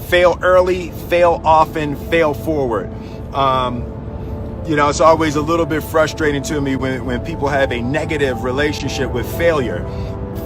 Fail early, fail often, fail forward. It's always a little bit frustrating to me when people have a negative relationship with failure.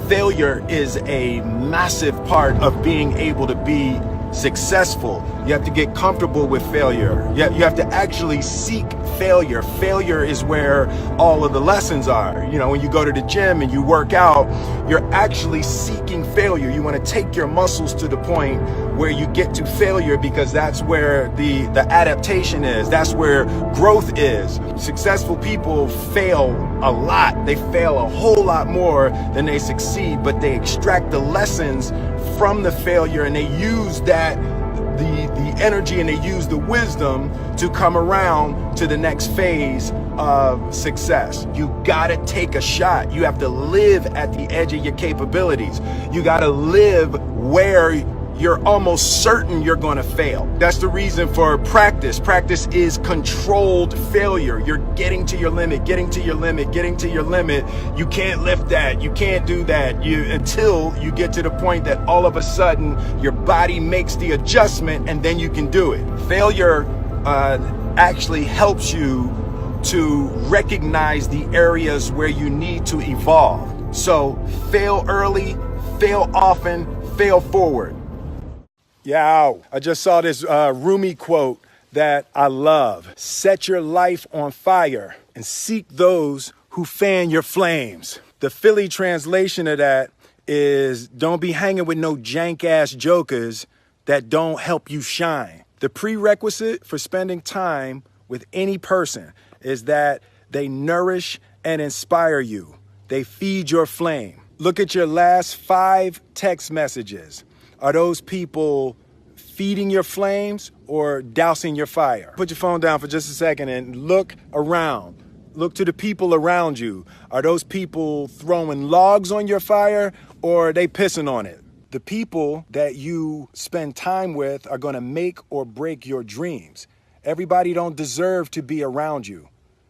Failure is a massive part of being able to be successful. You have to get comfortable with failure. You have to actually seek failure. Failure is where all of the lessons are. When you go to the gym and you work out, you're actually seeking failure. You want to take your muscles to the point where you get to failure, because that's where the adaptation is. That's where growth is. Successful people fail a lot. They fail a whole lot more than they succeed, but they extract the lessons from the failure, and they use that the energy, and they use the wisdom to come around to the next phase of success. You gotta take a shot. You have to live at the edge of your capabilities. You gotta live where you're almost certain you're going to fail. That's the reason for practice. Practice is controlled failure. You're getting to your limit, getting to your limit, getting to your limit. You can't lift that. You can't do that until you get to the point that all of a sudden your body makes the adjustment, and then you can do it. Failure actually helps you to recognize the areas where you need to evolve. So fail early, fail often, fail forward. Yeah, I just saw this Rumi quote that I love. Set your life on fire and seek those who fan your flames. The Philly translation of that is, don't be hanging with no jank ass jokers that don't help you shine. The prerequisite for spending time with any person is that they nourish and inspire you. They feed your flame. Look at your last 5 text messages. Are those people feeding your flames or dousing your fire? Put your phone down for just a second and look around. Look to the people around you. Are those people throwing logs on your fire, or are they pissing on it? The people that you spend time with are going to make or break your dreams. Everybody don't deserve to be around you.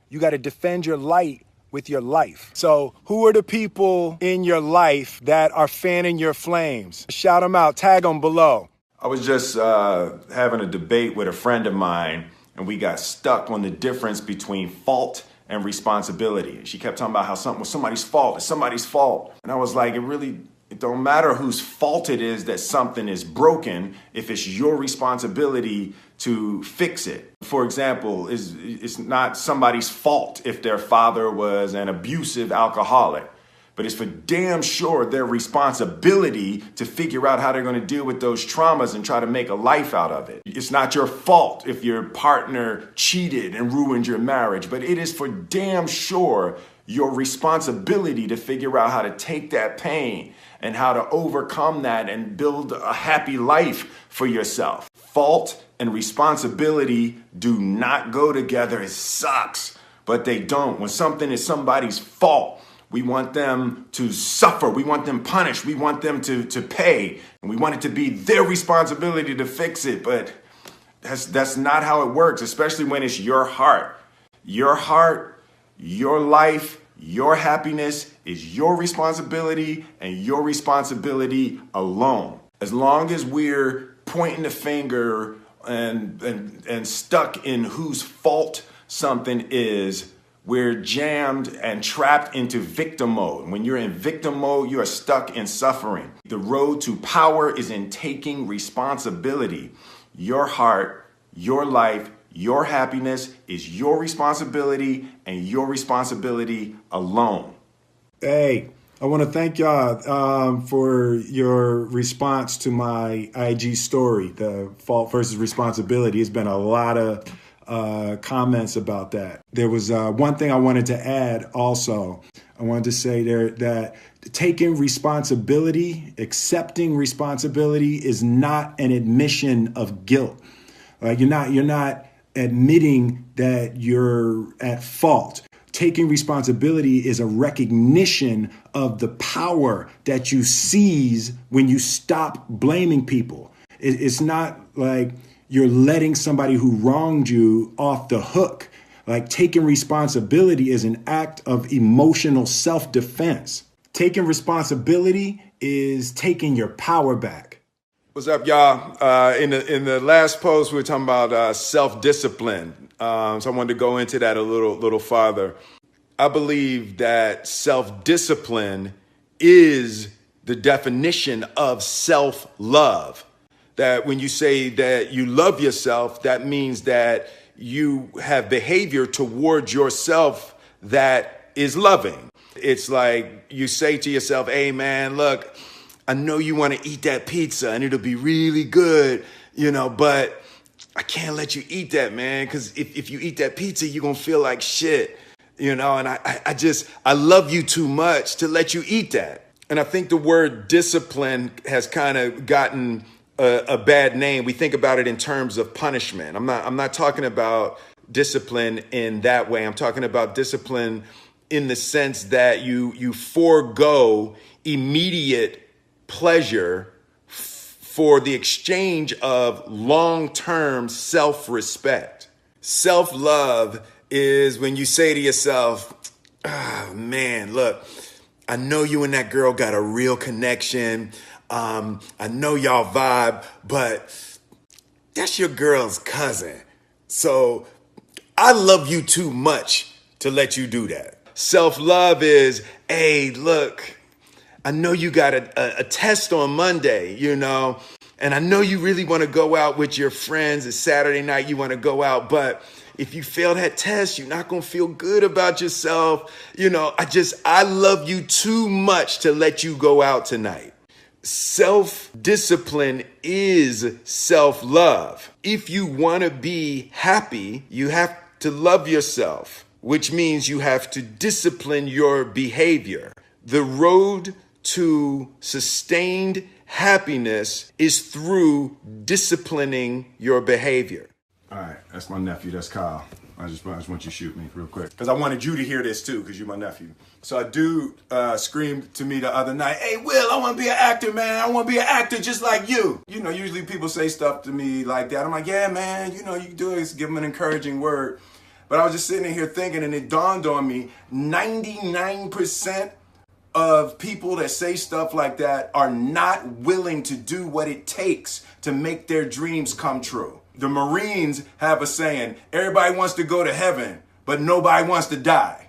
You got to defend your light with your life. So who are the people in your life that are fanning your flames? Shout them out, tag them below. I was just having a debate with a friend of mine, and we got stuck on the difference between fault and responsibility. She kept talking about how something was somebody's fault, it's somebody's fault. And I was like, it don't matter whose fault it is that something is broken if it's your responsibility to fix it. For example, it's not somebody's fault if their father was an abusive alcoholic, but it's for damn sure their responsibility to figure out how they're going to deal with those traumas and try to make a life out of it. It's not your fault if your partner cheated and ruined your marriage, but it is for damn sure your responsibility to figure out how to take that pain and how to overcome that and build a happy life for yourself. Fault and responsibility do not go together. It sucks, but they don't. When something is somebody's fault, we want them to suffer. We want them punished. We want them to pay. And we want it to be their responsibility to fix it. But that's not how it works, especially when it's your heart. Your heart, your life, your happiness is your responsibility and your responsibility alone. As long as we're pointing the finger and stuck in whose fault something is, we're jammed and trapped into victim mode. When you're in victim mode, you are stuck in suffering. The road to power is in taking responsibility. Your heart, your life, your happiness is your responsibility and your responsibility alone. Hey, I want to thank y'all for your response to my IG story, the fault versus responsibility. It's been a lot of comments about that. There was one thing I wanted to add also. I wanted to say there that taking responsibility, accepting responsibility is not an admission of guilt. Like you're not admitting that you're at fault. Taking responsibility is a recognition of the power that you seize when you stop blaming people. It's not like you're letting somebody who wronged you off the hook. Like taking responsibility is an act of emotional self-defense. Taking responsibility is taking your power back. What's up, y'all? In the last post, we were talking about self-discipline. So I wanted to go into that a little farther. I believe that self-discipline is the definition of self-love. That when you say that you love yourself, that means that you have behavior towards yourself that is loving. It's like you say to yourself, hey man, look, I know you want to eat that pizza and it'll be really good, but I can't let you eat that, man, because if you eat that pizza, you're going to feel like shit, and I love you too much to let you eat that. And I think the word discipline has kind of gotten a bad name. We think about it in terms of punishment. I'm not talking about discipline in that way. I'm talking about discipline in the sense that you forego immediate pleasure for the exchange of long-term self-respect. Self-love is when you say to yourself, oh, man, look, I know you and that girl got a real connection. I know y'all vibe, but that's your girl's cousin. So I love you too much to let you do that. Self-love is, hey, look, I know you got a test on Monday, and I know you really want to go out with your friends. It's Saturday night, you want to go out, but if you fail that test, you're not going to feel good about yourself. I love you too much to let you go out tonight. Self-discipline is self-love. If you want to be happy, you have to love yourself, which means you have to discipline your behavior. The road to sustained happiness is through disciplining your behavior. All right, that's my nephew. That's Kyle. I just want you to shoot me real quick because I wanted you to hear this too because you're my nephew. So a dude screamed to me the other night, hey, Will, I want to be an actor, man. I want to be an actor just like you. Usually people say stuff to me like that. I'm like, yeah, man, you can do it. Just give them an encouraging word. But I was just sitting here thinking, and it dawned on me, 99% of people that say stuff like that are not willing to do what it takes to make their dreams come true. The Marines have a saying, everybody wants to go to heaven, but nobody wants to die.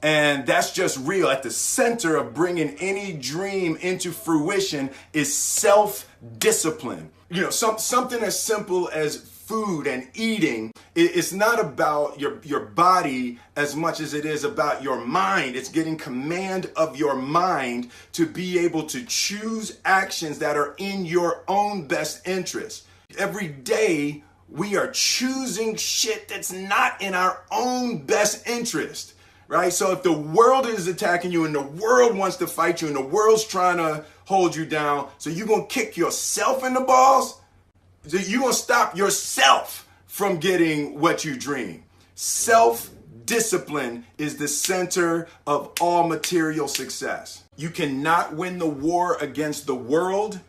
And that's just real. At the center of bringing any dream into fruition is self-discipline. Something as simple as food and eating. It's not about your body as much as it is about your mind. It's getting command of your mind to be able to choose actions that are in your own best interest. Every day, we are choosing shit that's not in our own best interest, right? So if the world is attacking you and the world wants to fight you and the world's trying to hold you down, so you're going to kick yourself in the balls? So you're going to stop yourself from getting what you dream. Self-discipline is the center of all material success. You cannot win the war against the world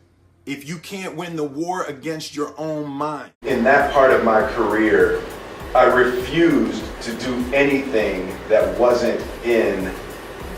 if you can't win the war against your own mind. In that part of my career, I refused to do anything that wasn't in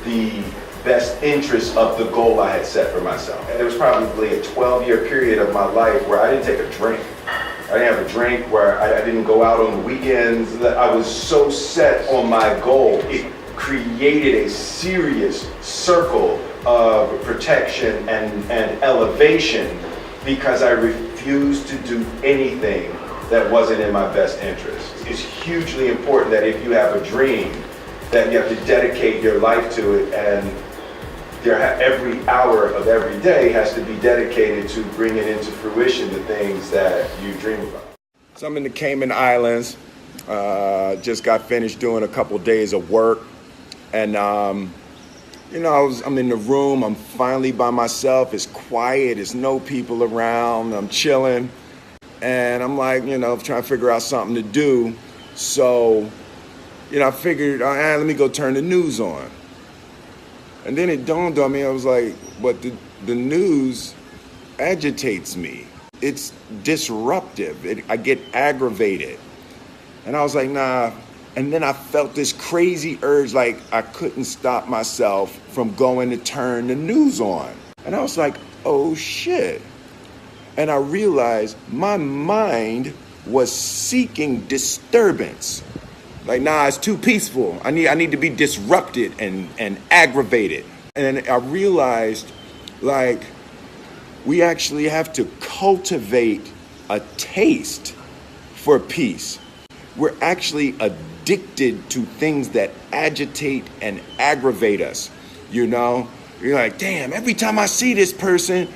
the best interest of the goal I had set for myself. And there was probably a 12-year period of my life where I didn't take a drink. I didn't have a drink, where I didn't go out on the weekends. I was so set on my goal. It created a serious circle of protection and elevation because I refused to do anything that wasn't in my best interest. It's hugely important that if you have a dream, that you have to dedicate your life to it, and every hour of every day has to be dedicated to bringing into fruition the things that you dream about. So I'm in the Cayman Islands, just got finished doing a couple days of work, and I'm in the room, I'm finally by myself, it's quiet, there's no people around, I'm chilling, and I'm like, trying to figure out something to do. So, I figured, let me go turn the news on. And then it dawned on me, I was like, but the news agitates me. It's disruptive. I get aggravated. And I was like, nah. And then I felt this crazy urge, like I couldn't stop myself from going to turn the news on. And I was like, oh shit. And I realized my mind was seeking disturbance. Like, nah, it's too peaceful. I need to be disrupted and aggravated. And I realized, like, we actually have to cultivate a taste for peace. We're actually addicted to things that agitate and aggravate us. You know, you're like, damn, every time I see this person,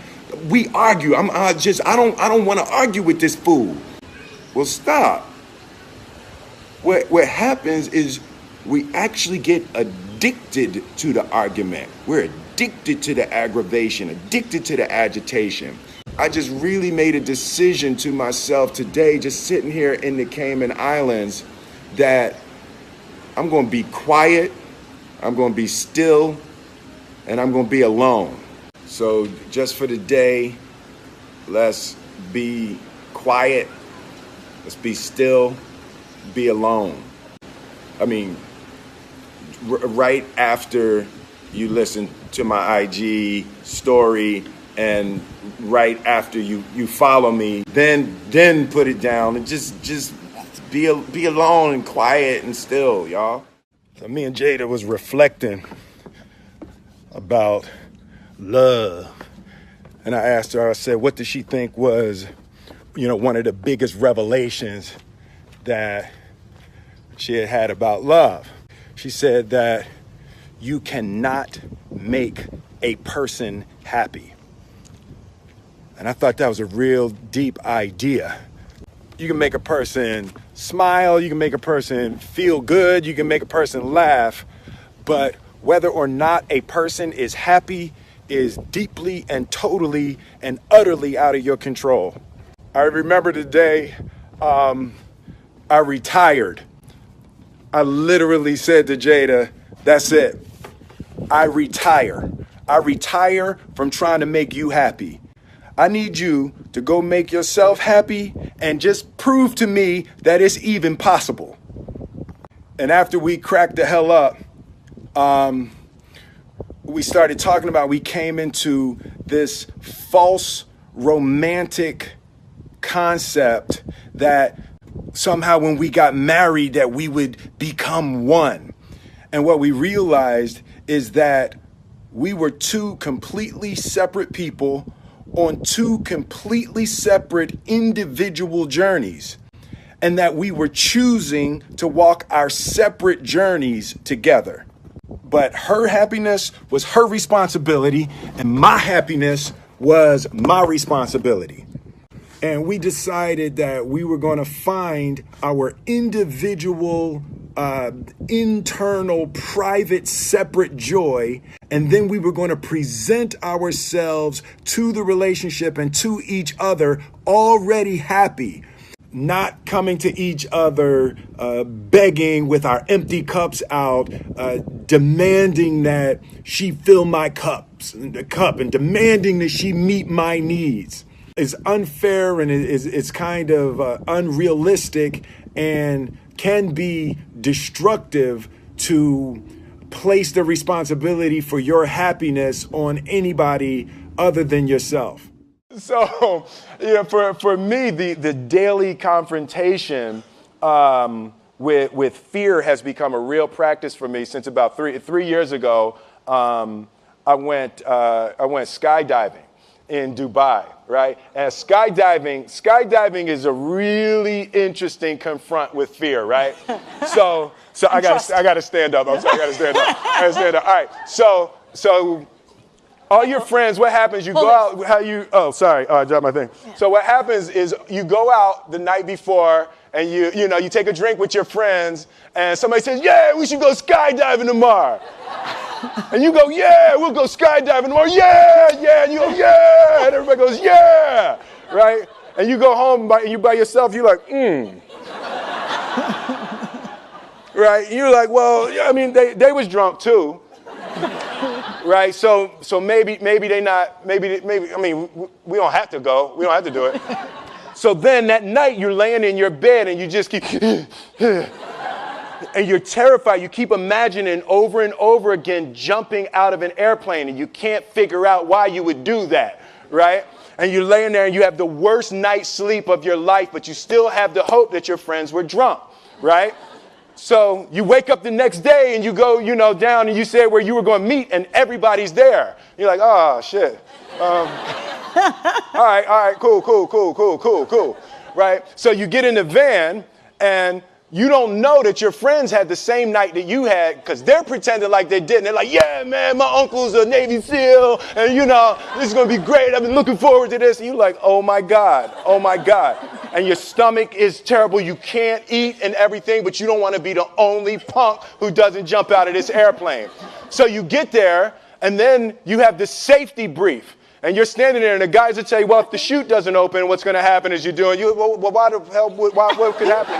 we argue. I don't want to argue with this fool. Well, stop. What happens is we actually get addicted to the argument. We're addicted to the aggravation, addicted to the agitation. I just really made a decision to myself today, just sitting here in the Cayman Islands, that I'm going to be quiet, I'm going to be still, and I'm going to be alone. So just for the day, let's be quiet, let's be still, be alone. I mean, right after you listen to my IG story and right after you follow me, then put it down and just be alone and quiet and still, y'all. So me and Jada was reflecting about love. And I asked her, I said, what did she think was, one of the biggest revelations that she had about love? She said that you cannot make a person happy. And I thought that was a real deep idea. You can make a person smile, you can make a person feel good, you can make a person laugh, but whether or not a person is happy is deeply and totally and utterly out of your control. I remember the day I retired. I literally said to Jada, that's it. I retire. I retire from trying to make you happy. I need you to go make yourself happy and just prove to me that it's even possible. And after we cracked the hell up, we started talking about, we came into this false romantic concept that somehow when we got married that we would become one. And what we realized is that we were two completely separate people on two completely separate individual journeys, and that we were choosing to walk our separate journeys together. But her happiness was her responsibility, and my happiness was my responsibility. And we decided that we were going to find our individual, internal, private, separate joy. And then we were going to present ourselves to the relationship and to each other already happy, not coming to each other begging with our empty cups out, demanding that she fill my cup and demanding that she meet my needs. Is unfair and it's kind of unrealistic and can be destructive to place the responsibility for your happiness on anybody other than yourself. So, for me, the daily confrontation with fear has become a real practice for me since about three years ago. I went skydiving in Dubai, right? And skydiving is a really interesting confront with fear, right? So I gotta stand up. I'm sorry, I gotta stand up. All right. So all your friends, what happens? You go out. Sorry, I dropped my thing. Yeah. So what happens is you go out the night before and you take a drink with your friends, and somebody says, "Yeah, we should go skydiving tomorrow." And you go, "Yeah, we'll go skydiving tomorrow." Yeah. And you go, "Yeah." And everybody goes, "Yeah." Right? And you go home by yourself, you're like, Right? And you're like, well, I mean, they was drunk too. Right? So maybe they not, maybe, I mean, we don't have to go. We don't have to do it. So then that night you're laying in your bed and you just keep, and you're terrified. You keep imagining over and over again jumping out of an airplane, and you can't figure out why you would do that, right? and you're laying there and you have the worst night's sleep of your life, but you still have the hope that your friends were drunk, right? So you wake up the next day and you go, down and you say where you were going to meet and everybody's there. You're like, oh, shit. All right, cool, right? So you get in the van and you don't know that your friends had the same night that you had because they're pretending like they didn't. They're like, yeah, man, my uncle's a Navy SEAL and, this is going to be great. I've been looking forward to this. And you're like, oh, my God. And your stomach is terrible. You can't eat and everything, but you don't want to be the only punk who doesn't jump out of this airplane. So you get there and then you have this safety brief. And you're standing there, and the guys will tell you, well, if the chute doesn't open, what's going to happen is well, why the hell, what could happen?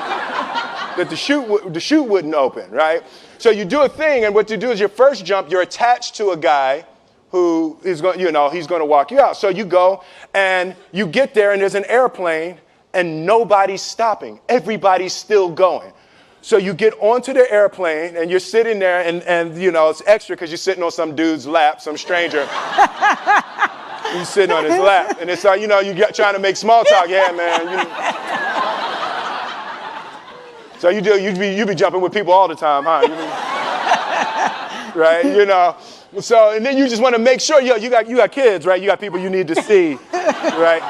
That the chute wouldn't open, right? So you do a thing, and what you do is your first jump, you're attached to a guy who is going, he's going to walk you out. So you go, and you get there, and there's an airplane, and nobody's stopping. Everybody's still going. So you get onto the airplane, and you're sitting there, and it's extra because you're sitting on some dude's lap, some stranger. You're sitting on his lap, and it's like, you trying to make small talk. Yeah, man. So you be jumping with people all the time, huh? Right? So, and then you just want to make sure, you got kids, right? You got people you need to see, right?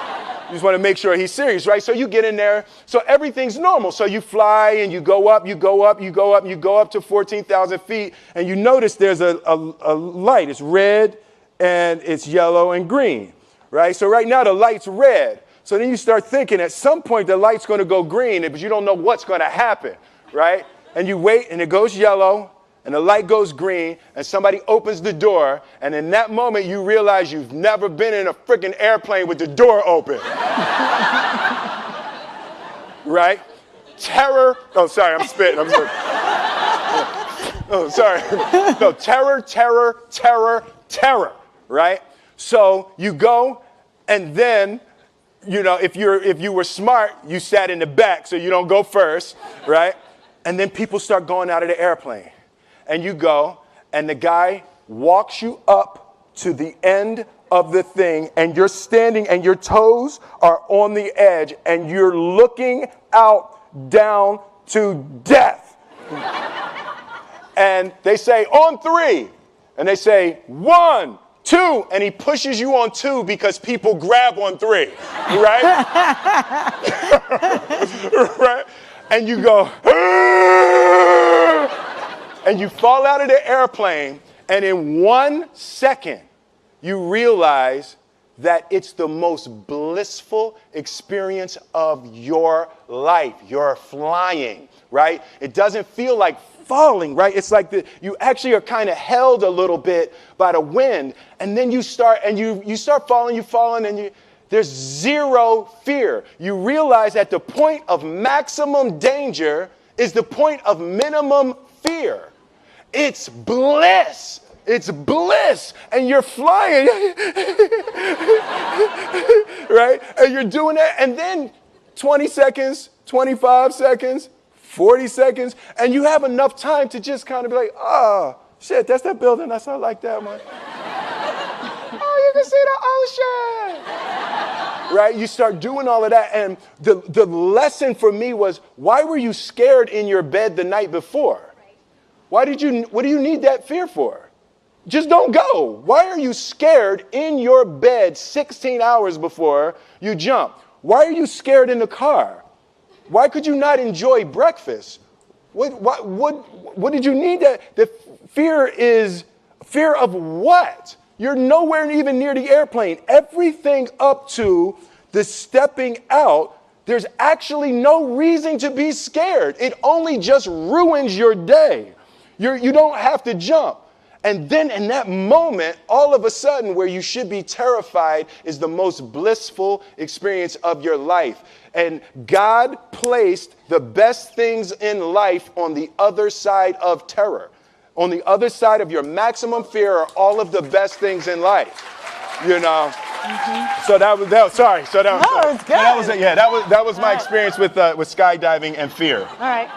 You just want to make sure he's serious, right? So you get in there. So everything's normal. So you fly and you go up to 14,000 feet, and you notice there's a light. It's red, and it's yellow and green, right? So right now the light's red. So then you start thinking at some point the light's going to go green, but you don't know what's going to happen, right? And you wait, and it goes yellow, and the light goes green, and somebody opens the door, and in that moment you realize you've never been in a freaking airplane with the door open. Right? Terror. Oh, sorry, I'm spitting. Oh, sorry. No, terror. Right? So you go, and then, if you were smart, you sat in the back so you don't go first, right? And then people start going out of the airplane. And you go, and the guy walks you up to the end of the thing, and you're standing, and your toes are on the edge, and you're looking out down to death. And they say, on 3. And they say, 1, 2, and he pushes you on 2 because people grab on 3, right? Right? And you go, and you fall out of the airplane, and in 1 second, you realize that it's the most blissful experience of your life. You're flying, right? It doesn't feel like falling, right? It's like you actually are kind of held a little bit by the wind, and then you start falling, and there's zero fear. You realize that the point of maximum danger is the point of minimum fear. It's bliss. It's bliss, and you're flying, right? And you're doing that, and then 20 seconds, 25 seconds, 40 seconds, and you have enough time to just kind of be like, oh, shit, that's that building. I like that one. Oh, you can see the ocean. Right? You start doing all of that, and the lesson for me was, why were you scared in your bed the night before? What do you need that fear for? Just don't go. Why are you scared in your bed 16 hours before you jump? Why are you scared in the car? Why could you not enjoy breakfast? What did you need that? The fear is fear of what? You're nowhere even near the airplane. Everything up to the stepping out, there's actually no reason to be scared. It only just ruins your day. You don't have to jump. And then in that moment, all of a sudden, where you should be terrified is the most blissful experience of your life. And God placed the best things in life on the other side of terror. On the other side of your maximum fear are all of the best things in life. Mm-hmm. So that was sorry. So that was, no, it was good. That was my experience with skydiving and fear. All right.